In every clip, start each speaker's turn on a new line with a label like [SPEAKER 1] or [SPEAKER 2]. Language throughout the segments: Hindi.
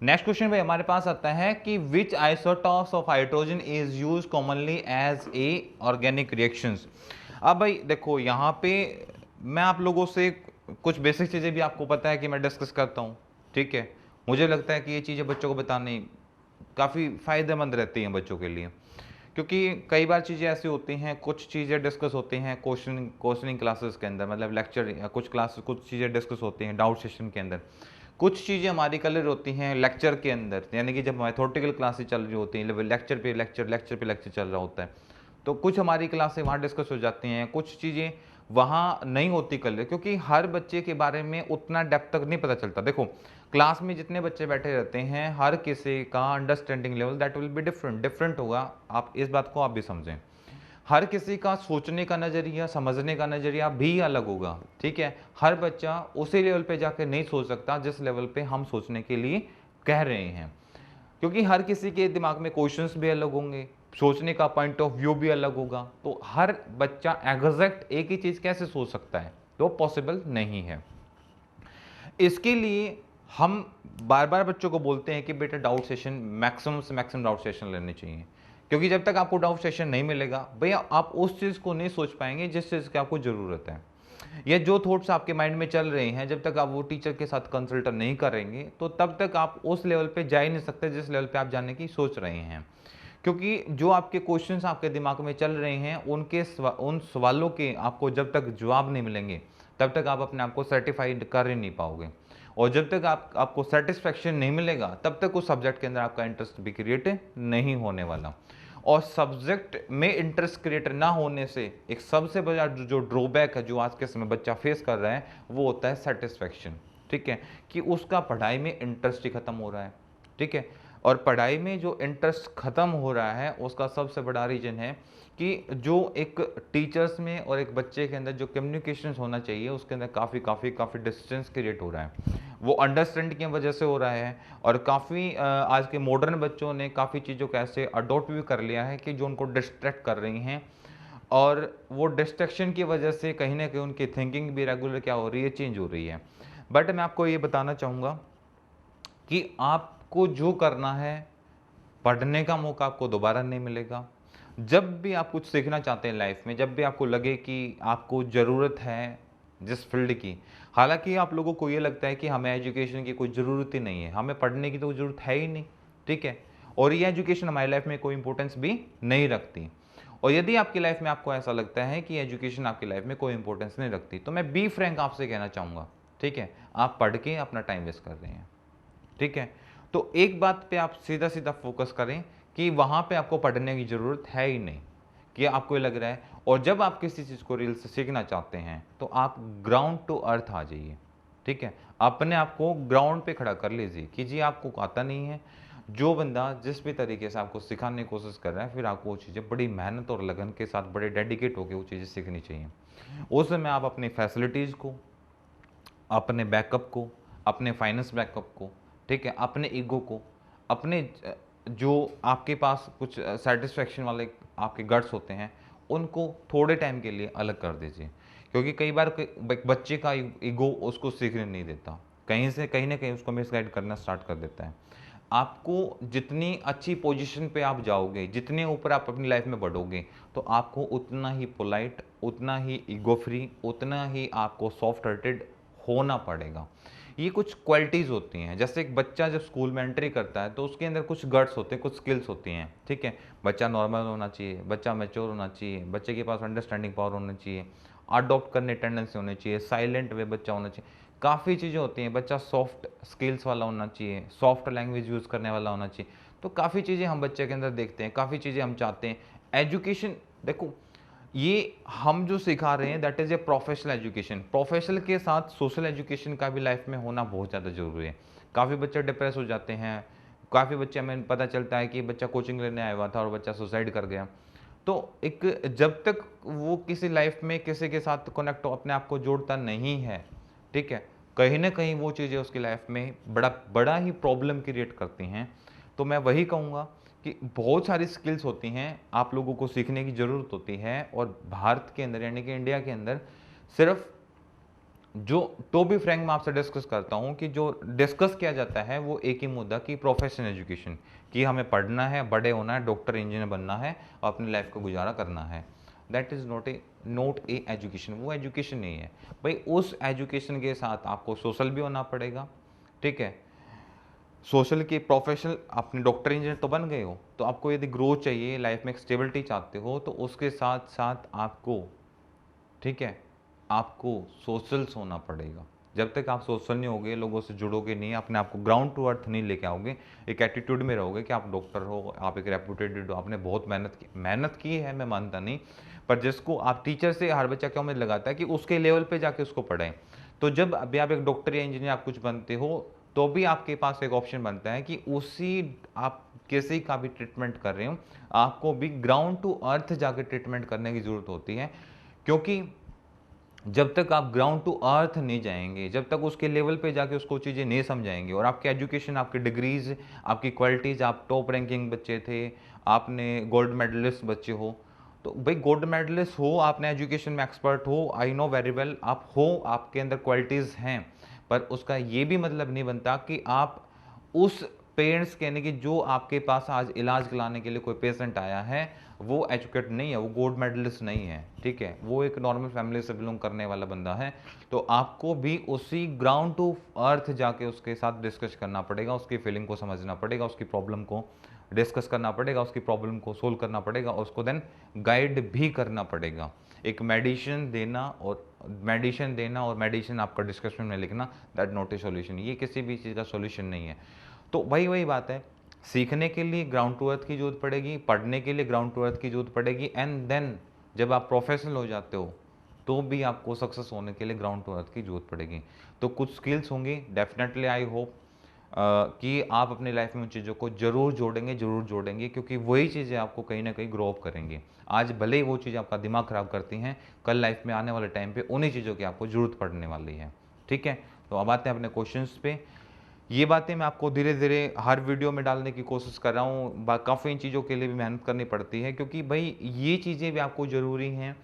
[SPEAKER 1] नेक्स्ट क्वेश्चन भाई हमारे पास आता है कि which isotopes of hydrogen is use commonly as a organic reactions. अब भाई देखो यहाँ पे मैं आप लोगों से कुछ बेसिक चीज़ें भी आपको पता है कि मैं डिस्कस करता हूँ, ठीक है। मुझे लगता है कि ये चीज़ें बच्चों को बतानी काफ़ी फ़ायदेमंद रहती हैं बच्चों के लिए, क्योंकि कई बार चीज़ें ऐसी होती हैं, कुछ चीज़ें डिस्कस होती हैं क्वेश्चनिंग क्लासेस के अंदर, मतलब लेक्चर या कुछ चीज़ें डिस्कस होती हैं डाउट सेशन के अंदर, कुछ चीज़ें हमारी क्लियर होती हैं लेक्चर के अंदर, यानी कि जब मैथोटिकल क्लासेस चल रही होती हैं, लेक्चर चल रहा होता है, तो कुछ हमारी क्लासें वहाँ डिस्कस हो जाती हैं, कुछ चीज़ें वहाँ नहीं होती क्लियर, क्योंकि हर बच्चे के बारे में उतना डेप्थ तक नहीं पता चलता। देखो क्लास में जितने बच्चे बैठे रहते हैं, हर किसी का understanding level that will be different होगा। आप इस बात को आप भी समझें, हर किसी का सोचने का नज़रिया, समझने का नज़रिया भी अलग होगा, ठीक है। हर बच्चा उसी लेवल पे जाकर नहीं सोच सकता जिस लेवल पे हम सोचने के लिए कह रहे हैं, क्योंकि हर किसी के दिमाग में क्वेश्चंस भी अलग होंगे, सोचने का पॉइंट ऑफ व्यू भी अलग होगा। तो हर बच्चा एग्जैक्ट एक ही चीज़ कैसे सोच सकता है, तो पॉसिबल नहीं है। इसके लिए हम बार बार बच्चों को बोलते हैं कि बेटा डाउट सेशन मैक्सिमम से मैक्सिमम डाउट सेशन लेने चाहिए, क्योंकि जब तक आपको डाउट सेशन नहीं मिलेगा भैया आप उस चीज़ को नहीं सोच पाएंगे जिस चीज़ की आपको ज़रूरत है, या जो थॉट्स आपके माइंड में चल रहे हैं, जब तक आप वो टीचर के साथ कंसल्ट नहीं करेंगे तो तब तक आप उस लेवल पे जा ही नहीं सकते जिस लेवल पे आप जाने की सोच रहे हैं। क्योंकि जो आपके क्वेश्चंस आपके दिमाग में चल रहे हैं उन सवालों के आपको जब तक जवाब नहीं मिलेंगे तब तक आप अपने आप को सर्टिफाइड कर ही नहीं पाओगे, और जब तक आपको सेटिस्फेक्शन नहीं मिलेगा तब तक उस सब्जेक्ट के अंदर आपका इंटरेस्ट भी क्रिएट नहीं होने वाला। और सब्जेक्ट में इंटरेस्ट क्रिएट ना होने से एक सबसे बड़ा जो ड्रॉबैक है जो आज के समय बच्चा फेस कर रहा है वो होता है सेटिस्फेक्शन, ठीक है, कि उसका पढ़ाई में इंटरेस्ट ही खत्म हो रहा है, ठीक है। और पढ़ाई में जो इंटरेस्ट खत्म हो रहा है उसका सबसे बड़ा रीजन है कि जो एक टीचर्स में और एक बच्चे के अंदर जो कम्युनिकेशन होना चाहिए उसके अंदर काफ़ी काफ़ी काफ़ी डिस्टेंस क्रिएट हो रहा है, वो अंडरस्टैंड की वजह से हो रहा है। और काफ़ी आज के मॉडर्न बच्चों ने काफ़ी चीज़ों को ऐसे अडोप्ट भी कर लिया है कि जो उनको डिस्ट्रैक्ट कर रही हैं, और वो डिस्ट्रैक्शन की वजह से कहीं ना कहीं उनकी थिंकिंग भी रेगुलर क्या हो रही है, चेंज हो रही है। बट मैं आपको ये बताना चाहूँगा कि आपको जो करना है, पढ़ने का मौका आपको दोबारा नहीं मिलेगा। जब भी आप कुछ सीखना चाहते हैं लाइफ में, जब भी आपको लगे कि आपको ज़रूरत है जिस फील्ड की, हालांकि आप लोगों को ये लगता है कि हमें एजुकेशन की कोई ज़रूरत ही नहीं है, हमें पढ़ने की तो ज़रूरत है ही नहीं, ठीक है, और ये एजुकेशन हमारी लाइफ में कोई इंपॉर्टेंस भी नहीं रखती। और यदि आपकी लाइफ में आपको ऐसा लगता है कि एजुकेशन आपकी लाइफ में कोई इंपॉर्टेंस नहीं रखती, तो मैं बी फ्रैंक आपसे कहना चाहूँगा, ठीक है, आप पढ़ के अपना टाइम वेस्ट कर रहे हैं, ठीक है। तो एक बात पे आप सीधा सीधा फोकस करें कि वहां पे आपको पढ़ने की ज़रूरत है ही नहीं, कि आपको ये लग रहा है। और जब आप किसी चीज़ को रील से सीखना चाहते हैं तो आप ग्राउंड टू अर्थ आ जाइए, ठीक है, अपने आप को ग्राउंड पे खड़ा कर लीजिए कि जी आपको आता नहीं है। जो बंदा जिस भी तरीके से आपको सिखाने की कोशिश कर रहा है, फिर आपको वो चीज़ें बड़ी मेहनत और लगन के साथ बड़े डेडिकेट होकर वो चीज़ें सीखनी चाहिए। उस समय आप अपनी फैसिलिटीज़ को, अपने बैकअप को, अपने फाइनेंस बैकअप को, ठीक है, अपने ईगो को, अपने जो आपके पास कुछ सेटिस्फेक्शन वाले आपके गट्स होते हैं उनको थोड़े टाइम के लिए अलग कर दीजिए, क्योंकि कई बार बच्चे का ईगो उसको सीखने नहीं देता, कहीं से कहीं ना कहीं उसको मिसगाइड करना स्टार्ट कर देता है। आपको जितनी अच्छी पोजीशन पे आप जाओगे, जितने ऊपर आप अपनी लाइफ में बढ़ोगे, तो आपको उतना ही पोलाइट, उतना ही ईगो फ्री, उतना ही आपको सॉफ्ट हार्टेड होना पड़ेगा। ये कुछ क्वालिटीज़ होती हैं, जैसे एक बच्चा जब स्कूल में एंट्री करता है तो उसके अंदर कुछ गट्स होते हैं, कुछ स्किल्स होती हैं, ठीक है। बच्चा नॉर्मल होना चाहिए, बच्चा मैच्योर होना चाहिए, बच्चे के पास अंडरस्टैंडिंग पावर होना चाहिए, अडॉप्ट करने टेंडेंसी होनी चाहिए, साइलेंट वे बच्चा होना चाहिए, काफ़ी चीज़ें होती हैं। बच्चा सॉफ्ट स्किल्स वाला होना चाहिए, सॉफ्ट लैंग्वेज यूज़ करने वाला होना चाहिए। तो काफ़ी चीज़ें हम बच्चे के अंदर देखते हैं, काफ़ी चीज़ें हम चाहते हैं। एजुकेशन देखो, ये हम जो सिखा रहे हैं that is a professional education, professional के साथ सोशल एजुकेशन का भी लाइफ में होना बहुत ज़्यादा ज़रूरी है। काफ़ी बच्चे डिप्रेस हो जाते हैं, काफ़ी बच्चे हमें पता चलता है कि बच्चा कोचिंग लेने आया हुआ था और बच्चा सुसाइड कर गया। तो एक जब तक वो किसी लाइफ में किसी के साथ कनेक्ट अपने आप को जोड़ता नहीं है, ठीक है, कहीं ना कहीं वो चीज़ें उसकी लाइफ में बड़ा बड़ा ही प्रॉब्लम क्रिएट करती हैं। तो मैं वही कहूँगा कि बहुत सारी स्किल्स होती हैं आप लोगों को सीखने की ज़रूरत होती है, और भारत के अंदर यानी कि इंडिया के अंदर सिर्फ जो तो भी फ्रैंक मैं आपसे डिस्कस करता हूँ कि जो डिस्कस किया जाता है वो एक ही मुद्दा कि प्रोफेशन एजुकेशन, कि हमें पढ़ना है, बड़े होना है, डॉक्टर इंजीनियर बनना है और अपनी लाइफ को गुजारा करना है। That is not a education, वो एजुकेशन नहीं है भाई। उस एजुकेशन के साथ आपको सोशल भी होना पड़ेगा, ठीक है। सोशल की प्रोफेशनल, आपने डॉक्टर इंजीनियर तो बन गए हो, तो आपको यदि ग्रोथ चाहिए लाइफ में, एक स्टेबिलिटी चाहते हो, तो उसके साथ साथ आपको, ठीक है, आपको सोशल्स होना पड़ेगा। जब तक आप सोशल नहीं होगे, लोगों से जुड़ोगे नहीं, अपने आप को ग्राउंड टू अर्थ नहीं लेके आओगे, एक एटीट्यूड में रहोगे कि आप डॉक्टर हो, आप एक रेपुटेटेड हो, आपने बहुत मेहनत की है, मैं मानता नहीं, पर जिसको आप टीचर से हर बच्चा क्या उम्मीद लगाता है कि उसके लेवल पे जाके उसको पढ़ाएं। तो जब अभी आप एक डॉक्टर या इंजीनियर आप कुछ बनते हो, तो भी आपके पास एक ऑप्शन बनता है कि उसी, आप किसी का भी ट्रीटमेंट कर रहे हो, आपको भी ग्राउंड टू अर्थ जाके ट्रीटमेंट करने की जरूरत होती है। क्योंकि जब तक आप ग्राउंड टू अर्थ नहीं जाएंगे, जब तक उसके लेवल पे जाके उसको चीज़ें नहीं समझाएंगे, और आपके एजुकेशन, आपकी डिग्रीज, आपकी क्वालिटीज़, आप टॉप रैंकिंग बच्चे थे, आपने गोल्ड मेडलिस्ट बच्चे हो, तो भाई गोल्ड मेडलिस्ट हो, आपने एजुकेशन में एक्सपर्ट हो, आई नो वेरी वेल, आप हो, आपके अंदर क्वालिटीज़ हैं, पर उसका ये भी मतलब नहीं बनता कि आप उस पेरेंट्स कहने की, जो आपके पास आज इलाज कराने के लिए कोई पेशेंट आया है, वो एजुकेट नहीं है, वो गोल्ड मेडलिस्ट नहीं है, ठीक है, वो एक नॉर्मल फैमिली से बिलोंग करने वाला बंदा है। तो आपको भी उसी ग्राउंड टू अर्थ जाके उसके साथ डिस्कस करना पड़ेगा, उसकी फीलिंग को समझना पड़ेगा, उसकी प्रॉब्लम को डिस्कस करना पड़ेगा, उसकी प्रॉब्लम को सोल्व करना पड़ेगा, और उसको देन गाइड भी करना पड़ेगा। एक मेडिसिन देना और मेडिसिन आपका डिस्कशन में लिखना, दैट नॉट ए सॉल्यूशन, ये किसी भी चीज़ का सॉल्यूशन नहीं है। तो वही बात है, सीखने के लिए ग्राउंड टू अर्थ की जरूरत पड़ेगी, पढ़ने के लिए ग्राउंड टू अर्थ की जरूरत पड़ेगी, एंड देन जब आप प्रोफेशनल हो जाते हो, तो भी आपको सक्सेस होने के लिए ग्राउंड टू अर्थ की जरूरत पड़ेगी। तो कुछ स्किल्स होंगी, डेफिनेटली आई होप कि आप अपनी लाइफ में उन चीज़ों को जरूर जोड़ेंगे, क्योंकि वही चीज़ें आपको कहीं ना कहीं ग्रो अप करेंगी। आज भले ही वो चीज़ आपका दिमाग ख़राब करती हैं, कल लाइफ में आने वाले टाइम पे उन्हीं चीज़ों की आपको ज़रूरत पड़ने वाली है, ठीक है। तो अब आते हैं अपने क्वेश्चंस पे। ये बातें मैं आपको धीरे धीरे हर वीडियो में डालने की कोशिश कर रहा हूँ, काफ़ी इन चीज़ों के लिए भी मेहनत करनी पड़ती है, क्योंकि भाई ये चीज़ें भी आपको ज़रूरी हैं।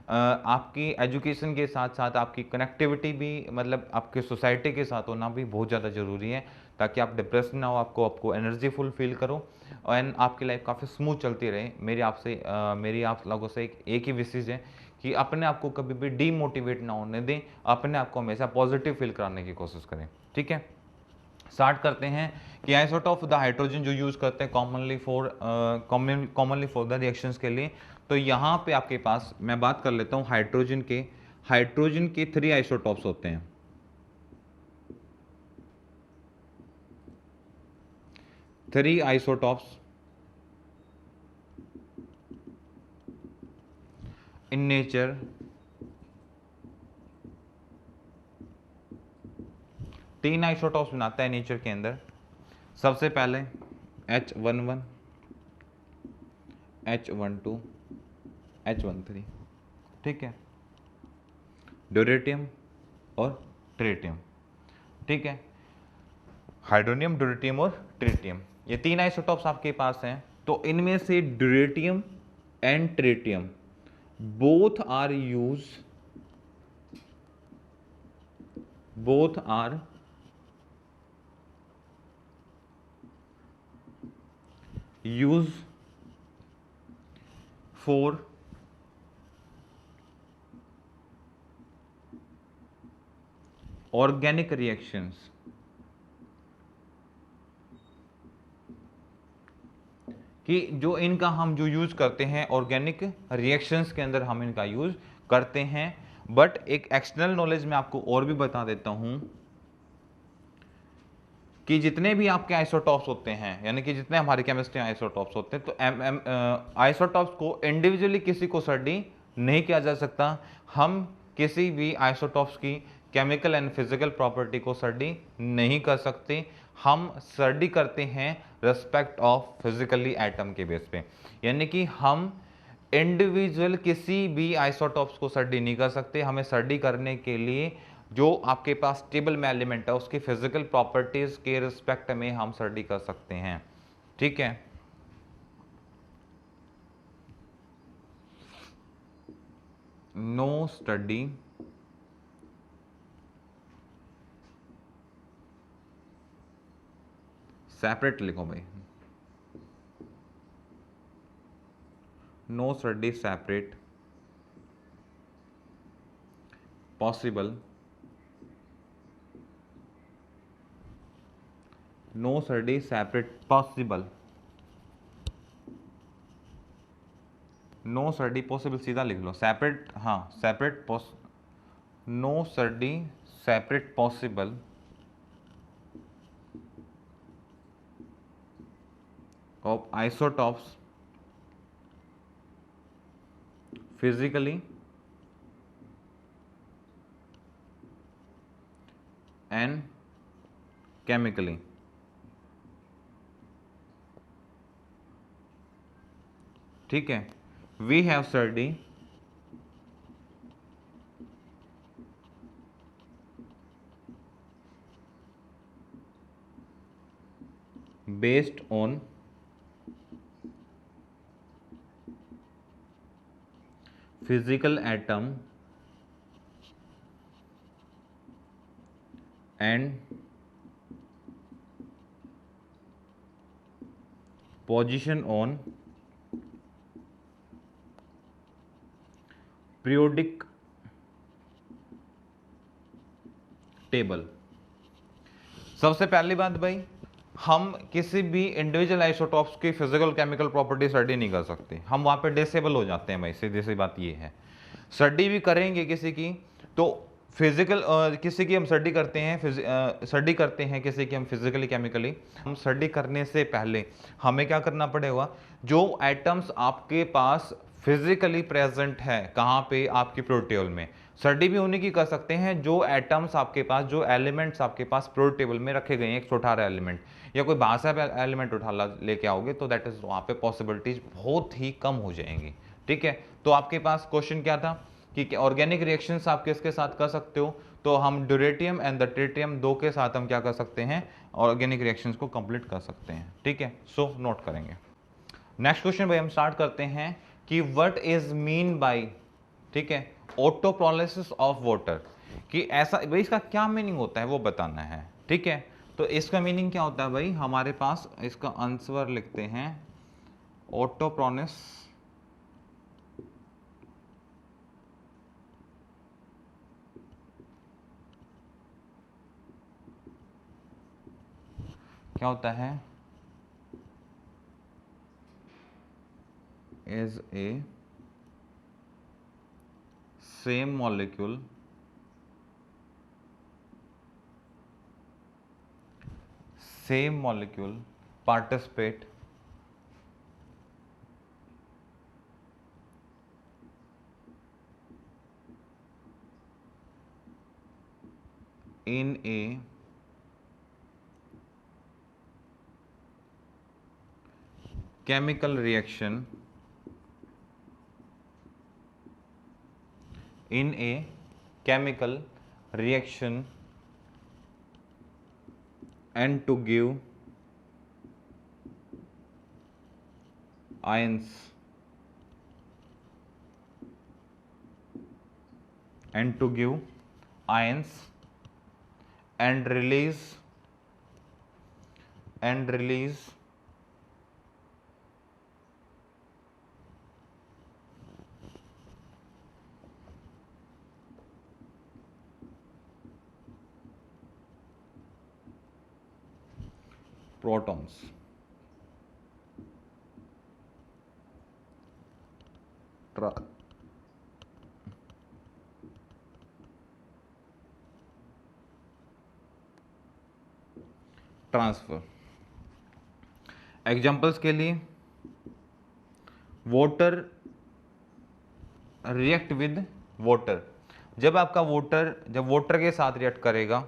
[SPEAKER 1] आपकी एजुकेशन के साथ साथ आपकी कनेक्टिविटी भी, मतलब आपके सोसाइटी के साथ होना भी बहुत ज़्यादा ज़रूरी है, ताकि आप डिप्रेस ना हो, आपको एनर्जीफुल फील करो, एंड आपकी लाइफ काफ़ी स्मूथ चलती रहे। मेरी आप लोगों से एक ही विशेष है कि अपने आप को कभी भी डीमोटिवेट ना होने दें, अपने आप को हमेशा पॉजिटिव फील कराने की कोशिश करें, ठीक है। स्टार्ट करते हैं कि आइसोटोप ऑफ द हाइड्रोजन जो यूज करते हैं कॉमनली फॉर द रिएक्शंस के लिए। तो यहाँ पे आपके पास मैं बात कर लेता हूँ हाइड्रोजन के 3 आइसोटॉप्स होते हैं। 3 आइसोटॉप्स इन नेचर, 3 आइसोटॉप्स बनाता है नेचर के अंदर। सबसे पहले H11, H12, H13, ठीक है, ड्यूरेटियम और ट्रिटियम, ठीक है, हाइड्रोनियम, ड्यूरेटियम और ट्रिटियम, ये 3 आइसोटॉप्स आपके पास हैं। तो इनमें से deuterium and tritium both are use both are used for organic reactions, कि जो इनका हम जो यूज करते हैं ऑर्गेनिक रिएक्शंस के अंदर हम इनका यूज करते हैं। बट एक एक्सटर्नल नॉलेज में आपको और भी बता देता हूं कि जितने भी आपके आइसोटॉप्स होते हैं, यानी कि जितने हमारे केमिस्ट्री आइसोटॉप्स होते हैं, तो आइसोटॉप्स को इंडिविजुअली किसी को स्टडी नहीं किया जा सकता। हम किसी भी आइसोटॉप्स की केमिकल एंड फिजिकल प्रॉपर्टी को स्टडी नहीं कर सकते। हम स्टडी करते हैं रिस्पेक्ट ऑफ फिजिकली एटम के बेस पे, यानी कि हम इंडिविजुअल किसी भी आइसोटॉप्स को स्टडी नहीं कर सकते। हमें स्टडी करने के लिए जो आपके पास टेबल में एलिमेंट है उसकी फिजिकल प्रॉपर्टीज के रिस्पेक्ट में हम स्टडी कर सकते हैं, ठीक है। नो स्टडी सेपरेट लिखो भाई, no study separate possible, no study separate possible, no study possible सीधा लिख लो, सेपरेट, हाँ separate, no study separate possible of isotopes physically and chemically. ठीक है, we have study based on physical atom and position on periodic table. सबसे पहली बात भाई, हम किसी भी इंडिविजुअल आइसोटॉप्स की फिजिकल केमिकल प्रॉपर्टी स्टडी नहीं कर सकते, हम वहाँ पे डिसेबल हो जाते हैं भाई, सीधी सी बात ये है। स्टडी भी करेंगे किसी की तो फिजिकल, किसी की हम स्टडी करते हैं किसी की हम फिजिकली केमिकली, हम स्टडी करने से पहले हमें क्या करना पड़ेगा, जो एटम्स आपके पास फिजिकली प्रेजेंट है कहाँ पे, आपकी पीरियोडिक टेबल में। स्टडी भी उन्हीं की कर सकते हैं जो एटम्स आपके पास, जो एलिमेंट्स आपके पास पीरियोडिक टेबल में रखे गए हैं 118 एलिमेंट, या कोई बाहर से एलिमेंट उठा लेके आओगे तो दैट इज, वहाँ पे पॉसिबिलिटीज बहुत ही कम हो जाएंगी। ठीक है, तो आपके पास क्वेश्चन क्या था कि ऑर्गेनिक रिएक्शंस आप किसके साथ कर सकते हो, तो हम ड्यूरेटियम एंड द ट्रिटियम दो के साथ हम क्या कर सकते हैं, ऑर्गेनिक रिएक्शंस को कंप्लीट कर सकते हैं। ठीक है, सो नोट करेंगे। नेक्स्ट क्वेश्चन भाई हम स्टार्ट करते हैं कि व्हाट इज मीन बाय, ठीक है, ऑटोप्रोलिसिस ऑफ वाटर, कि ऐसा भाई इसका क्या मीनिंग होता है वो बताना है। ठीक है, तो इसका मीनिंग क्या होता है भाई, हमारे पास इसका आंसर लिखते हैं, ऑटोप्रोनिस क्या होता है, is a same molecule participate in a chemical reaction and to give ions and release protons। Transfer, examples के लिए, वाटर रिएक्ट विद वाटर, जब आपका वाटर के साथ रिएक्ट करेगा,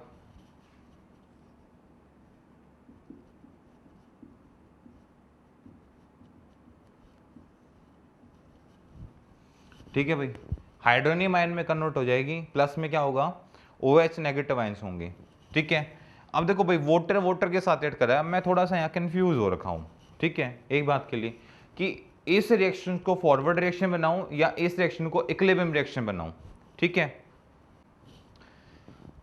[SPEAKER 1] ठीक है भाई, हाइड्रोनियम आयन में कन्वर्ट हो जाएगी, प्लस में क्या होगा, OH नेगेटिव आयंस होंगे। ठीक है, अब देखो भाई वाटर के साथ ऐड कर रहा है, मैं थोड़ा सा यहाँ कंफ्यूज हो रखा हूँ। ठीक है, एक बात के लिए कि इस रिएक्शन को फॉरवर्ड रिएक्शन बनाऊं या इस रिएक्शन को इक्विलिब्रियम रिएक्शन बनाऊं। ठीक है,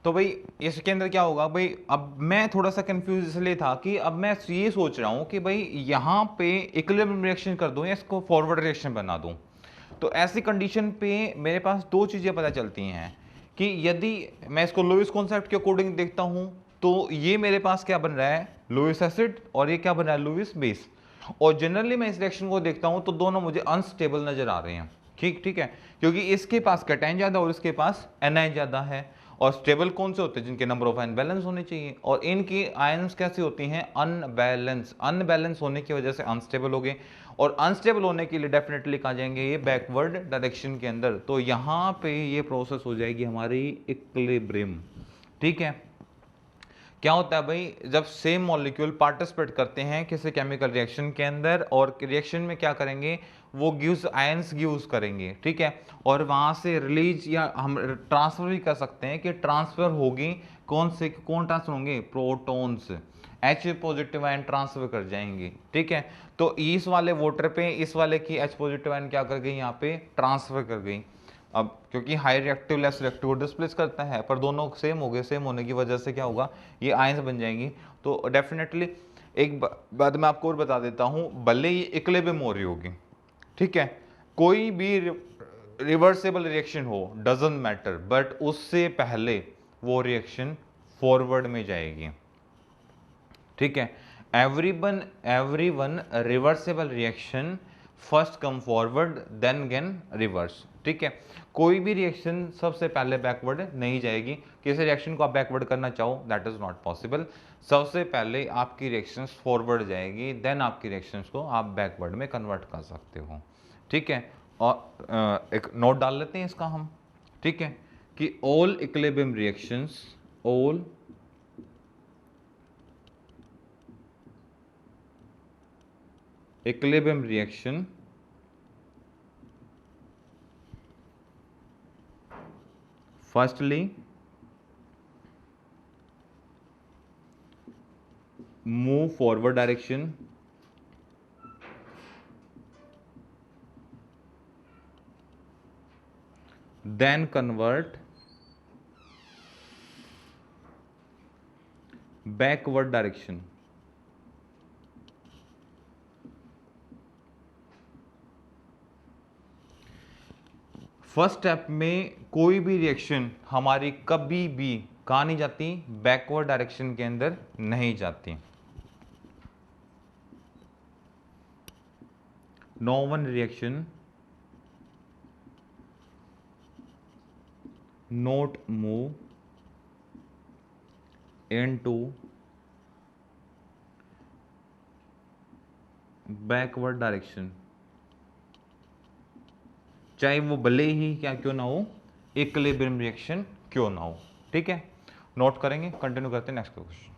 [SPEAKER 1] तो भाई इसके अंदर क्या होगा भाई, अब मैं थोड़ा सा कंफ्यूज इसलिए था कि अब मैं ये सोच रहा हूं कि भाई यहाँ पे इक्विलिब्रियम रिएक्शन कर दूं या इसको फॉरवर्ड रिएक्शन बना दूं। तो ऐसी कंडीशन पे मेरे पास दो चीजें पता चलती हैं कि यदि मैं इसको लुईस कॉन्सेप्ट के अकॉर्डिंग देखता हूं तो ये मेरे पास क्या बन रहा है, लुईस एसिड, और ये क्या बन रहा है, लुईस बेस। और जनरली मैं इस रिएक्शन को देखता हूं तो दोनों मुझे अनस्टेबल नजर आ रहे हैं। ठीक है, क्योंकि इसके पास कैटायन ज्यादा और इसके पास एनायन ज्यादा है। और स्टेबल कौन से होते हैं, जिनके नंबर ऑफ आयन बैलेंस होने चाहिए, और इनकी आयन्स कैसी होती हैं, अनबैलेंस। अनबैलेंस होने की वजह से अनस्टेबल हो गए, और अनस्टेबल होने के लिए डेफिनेटली कहा जाएंगे ये बैकवर्ड डायरेक्शन के अंदर। तो यहां पे ये प्रोसेस हो जाएगी हमारी इक्विलिब्रियम। ठीक है, क्या होता है भाई, जब सेम मॉलिक्यूल पार्टिसिपेट करते हैं किसी केमिकल रिएक्शन के अंदर, और रिएक्शन में क्या करेंगे, वो गिव्स आयंस गिव्स करेंगे। ठीक है, और वहां से रिलीज या हम ट्रांसफर भी कर सकते हैं कि ट्रांसफर होगी कौन से, कौन ट्रांसफर होंगे, protons. H positive ion transfer कर जाएंगे। ठीक है, तो इस वाले वाटर पे इस वाले की H पॉजिटिव आयन क्या कर गई, यहाँ पे ट्रांसफर कर गई। अब क्योंकि high reactive less reactive displace करता है, पर दोनों सेम हो गए, सेम होने की वजह से क्या होगा, ये आयंस बन जाएंगी। तो डेफिनेटली एक बात मैं आपको और बता देता हूं, भले ही इक्विलिब्रियम हो रही होगी, ठीक है, कोई भी रिवर्सेबल रिएक्शन हो डजंट मैटर, बट उससे पहले वो रिएक्शन फॉरवर्ड में जाएगी। ठीक है, everyone reversible reaction first come forward then gain reverse. ठीक है, कोई भी रिएक्शन सबसे पहले बैकवर्ड नहीं जाएगी। किसी रिएक्शन को आप बैकवर्ड करना चाहो दैट इज नॉट पॉसिबल। सबसे पहले आपकी रिएक्शंस फॉरवर्ड जाएगी, देन आपकी रिएक्शंस को आप बैकवर्ड में कन्वर्ट कर सकते हो। ठीक है, और एक नोट डाल लेते हैं इसका हम। ठीक है, कि all equilibrium reactions, all equilibrium reaction firstly move forward direction, then convert backward direction। First step में कोई भी रिएक्शन हमारी कभी भी कहाँ नहीं जाती, बैकवर्ड डायरेक्शन के अंदर नहीं जाती। No one reaction not move into backward direction, चाहे वो भले ही क्या क्यों ना हो, इक्विलिब्रियम रिएक्शन क्यों ना हो। ठीक है, नोट करेंगे, कंटिन्यू करते हैं नेक्स्ट क्वेश्चन।